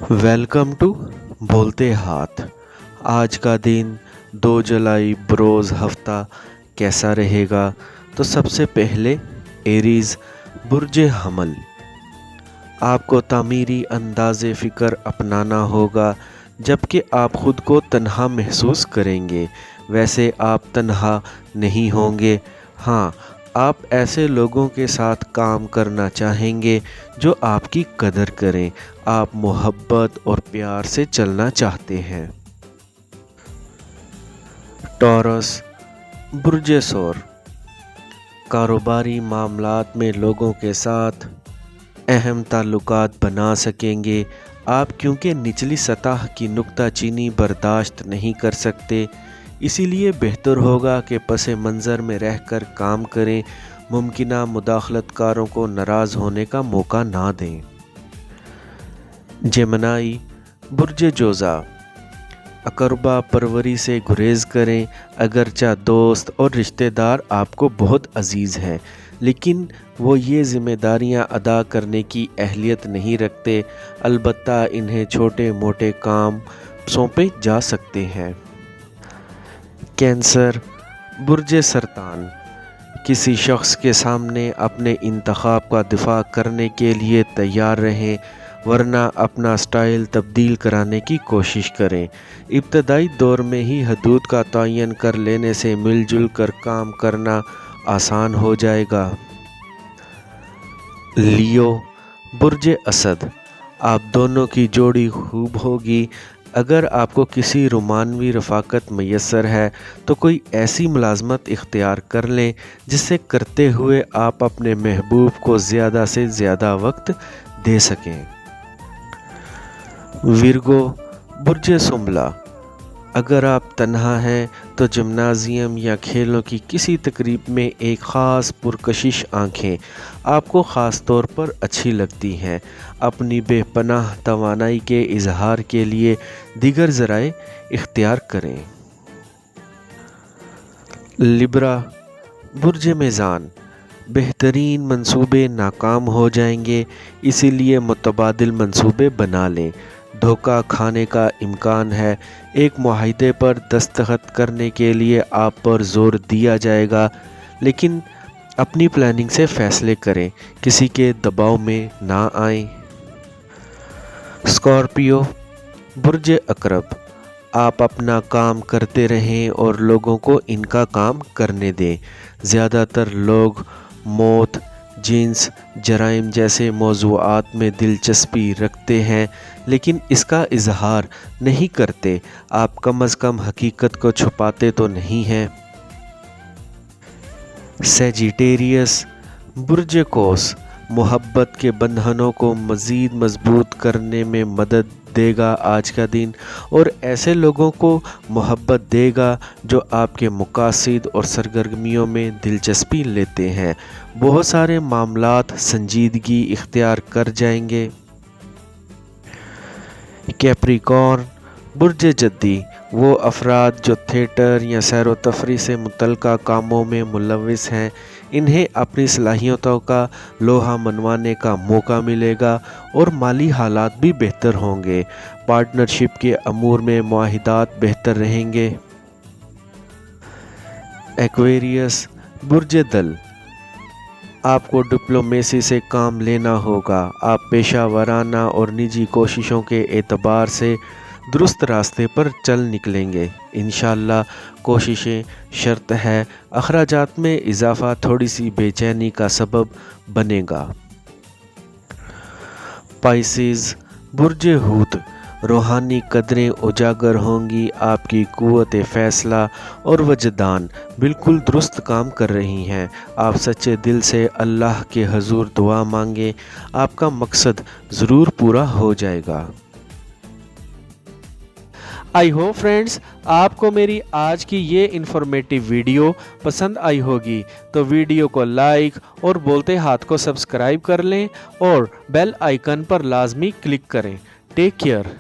Welcome to बोलते हाथ। आज का दिन 2 जुलाई बरोज़ हफ्ता कैसा रहेगा? तो सबसे पहले एरीज़ बुर्ज हमल। आपको तामीरी अंदाज़े फ़िक्र अपनाना होगा जबकि आप ख़ुद को तन्हा महसूस करेंगे। वैसे आप तन्हा नहीं होंगे। हाँ, आप ऐसे लोगों के साथ काम करना चाहेंगे जो आपकी कदर करें। आप मोहब्बत और प्यार से चलना चाहते हैं। टॉरस बुर्ज सौर। कारोबारी मामलात में लोगों के साथ अहम ताल्लुकात बना सकेंगे आप, क्योंकि निचली सतह की नुक्ताचीनी बर्दाश्त नहीं कर सकते। इसीलिए बेहतर होगा कि पस मंज़र में रहकर काम करें। मुमकिना मुदाखलतकारों को नाराज़ होने का मौका ना दें। जेमिनी बुर्ज जोज़ा। अकरबा परवरी से गुरेज करें। अगरचा दोस्त और रिश्तेदार आपको बहुत अजीज़ हैं, लेकिन वो ये ज़िम्मेदारियां अदा करने की अहलियत नहीं रखते। अलबत्ता इन्हें छोटे मोटे काम सौंपे जा सकते हैं। कैंसर बुर्ज सरतान। किसी शख्स के सामने अपने इंतखाब का दिफा करने के लिए तैयार रहें, वरना अपना स्टाइल तब्दील कराने की कोशिश करें। इब्तदाई दौर में ही हदूद का तयन कर लेने से मिलजुल कर काम करना आसान हो जाएगा। लियो बुर्ज असद। आप दोनों की जोड़ी खूब होगी। अगर आपको किसी रोमानवी रफ़ाकत मैसर है तो कोई ऐसी मुलाजमत इख्तियार कर लें जिसे करते हुए आप अपने महबूब को ज़्यादा से ज़्यादा वक्त दे सकें। विर्गो बुर्ज सुम्बला। अगर आप तन्हा हैं तो जिम्नाजियम या खेलों की किसी तकरीब में एक ख़ास पुरकशिश आँखें आपको ख़ास तौर पर अच्छी लगती हैं। अपनी बेपनाह तवानाई के इजहार के लिए दीगर ज़राए इख्तियार करें। लिब्रा बुर्ज मीज़ान। बेहतरीन मंसूबे नाकाम हो जाएंगे, इसीलिए मुतबादिल मंसूबे बना लें। धोखा खाने का इम्कान है। एक मुआहिदे पर दस्तखत करने के लिए आप पर जोर दिया जाएगा, लेकिन अपनी प्लानिंग से फ़ैसले करें, किसी के दबाव में ना आएं। स्कॉर्पियो बुर्ज अकरब। आप अपना काम करते रहें और लोगों को इनका काम करने दें। ज़्यादातर लोग मौत, जिन्स, जराइम जैसे मौज़ूआत में दिलचस्पी रखते हैं, लेकिन इसका इजहार नहीं करते। आप कम अज़ कम हकीकत को छुपाते तो नहीं हैं। सेजिटेरियस बुर्ज कौस। मोहब्बत के बंधनों को मज़ीद मजबूत करने में मदद देगा आज का दिन, और ऐसे लोगों को मोहब्बत देगा जो आपके मकासद और सरगर्मियों में दिलचस्पी लेते हैं। बहुत सारे मामलात संजीदगी इख्तियार कर जाएंगे। कैप्रिकॉर्न बुर्ज जद्दी। वो अफराद जो थिएटर या सैर व तफरी से मुतल्लिक़ा कामों में मुलव्विस हैं, इन्हें अपनी सलाहियतों का लोहा मनवाने का मौका मिलेगा और माली हालात भी बेहतर होंगे। पार्टनरशिप के अमूर में मुआहिदात बेहतर रहेंगे। एक्वेरियस बुर्ज दल। आपको डिप्लोमेसी से काम लेना होगा। आप पेशा वराना और निजी कोशिशों के एतबार से दुरुस्त रास्ते पर चल निकलेंगे। इंशाअल्लाह कोशिशें शर्त है, अखराजात में इजाफ़ा थोड़ी सी बेचैनी का सबब बनेगा। पाइसेस बुर्ज हूत। रूहानी कदरें उजागर होंगी। आपकी कुव्वत फ़ैसला और वजदान बिल्कुल दुरुस्त काम कर रही हैं। आप सच्चे दिल से अल्लाह के हजूर दुआ मांगे, आपका मकसद ज़रूर पूरा हो जाएगा। आई होप फ्रेंड्स आपको मेरी आज की ये इन्फॉर्मेटिव वीडियो पसंद आई होगी, तो वीडियो को लाइक और बोलते हाथ को सब्सक्राइब कर लें और बेल आइकन पर लाजमी क्लिक करें। Take care.